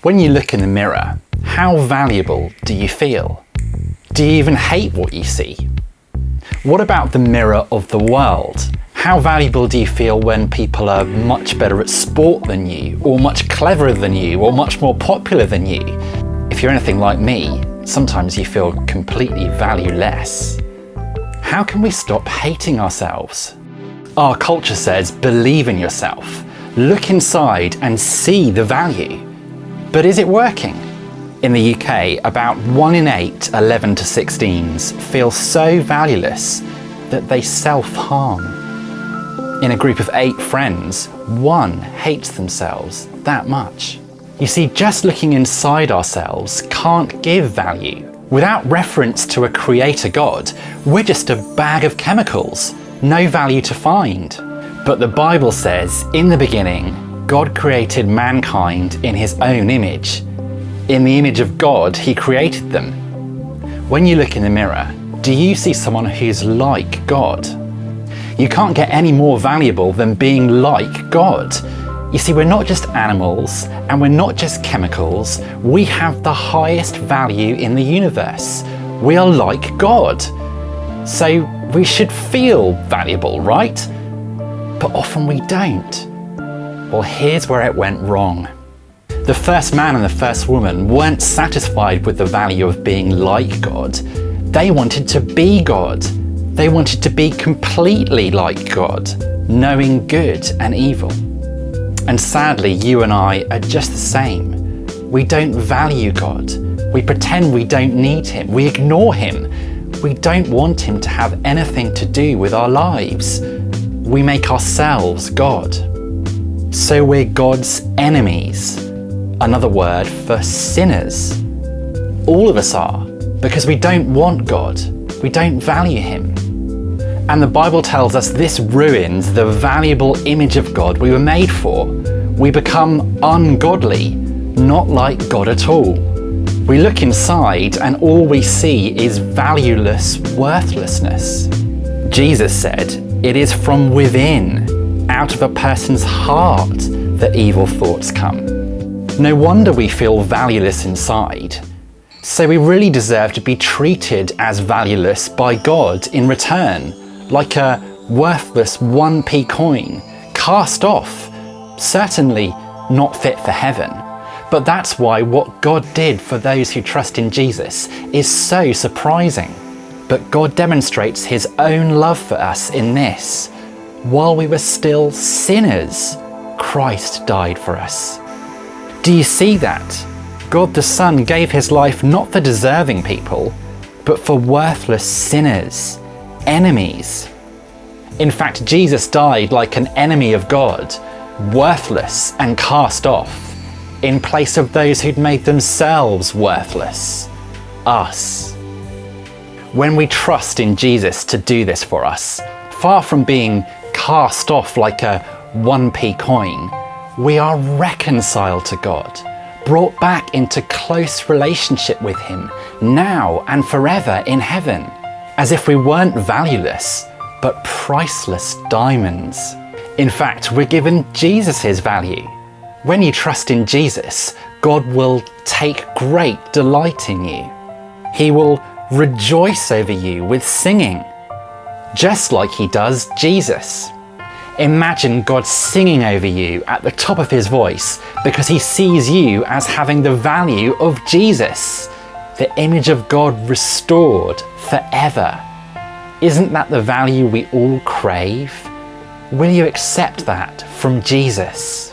When you look in the mirror, how valuable do you feel? Do you even hate what you see? What about the mirror of the world? How valuable do you feel when people are much better at sport than you, or much cleverer than you, or much more popular than you? If you're anything like me, sometimes you feel completely valueless. How can we stop hating ourselves? Our culture says, believe in yourself, look inside and see the value. But is it working? In the UK, about 1 in 8 11 to 16s feel so valueless that they self-harm. In a group of 8 friends, 1 hates themselves that much. You see, just looking inside ourselves can't give value. Without reference to a creator God, we're just a bag of chemicals, no value to find. But the Bible says, in the beginning, God created mankind in his own image. In the image of God, he created them. When you look in the mirror, do you see someone who's like God? You can't get any more valuable than being like God. You see, we're not just animals and we're not just chemicals. We have the highest value in the universe. We are like God. So we should feel valuable, right? But often we don't. Well, here's where it went wrong. The first man and the first woman weren't satisfied with the value of being like God. They wanted to be God. They wanted to be completely like God, knowing good and evil. And sadly, you and I are just the same. We don't value God. We pretend we don't need him. We ignore him. We don't want him to have anything to do with our lives. We make ourselves God. So we're God's enemies. Another word for sinners. All of us are, because we don't want God. We don't value him. And the Bible tells us this ruins the valuable image of God we were made for. We become ungodly, not like God at all. We look inside and all we see is valueless worthlessness. Jesus said, it is from within, out of a person's heart, that evil thoughts come. No wonder we feel valueless inside. So we really deserve to be treated as valueless by God in return, like a worthless 1p coin, cast off, certainly not fit for heaven. But that's why what God did for those who trust in Jesus is so surprising. But God demonstrates his own love for us in this. While we were still sinners, Christ died for us. Do you see that? God the Son gave his life not for deserving people, but for worthless sinners, enemies. In fact, Jesus died like an enemy of God, worthless and cast off, in place of those who'd made themselves worthless, us. When we trust in Jesus to do this for us, far from being cast off like a 1p coin, we are reconciled to God, brought back into close relationship with him, now and forever in heaven, as if we weren't valueless, but priceless diamonds. In fact, we're given Jesus' value. When you trust in Jesus, God will take great delight in you. He will rejoice over you with singing, just like he does Jesus. Imagine God singing over you at the top of his voice because he sees you as having the value of Jesus, the image of God restored forever. Isn't that the value we all crave? Will you accept that from Jesus?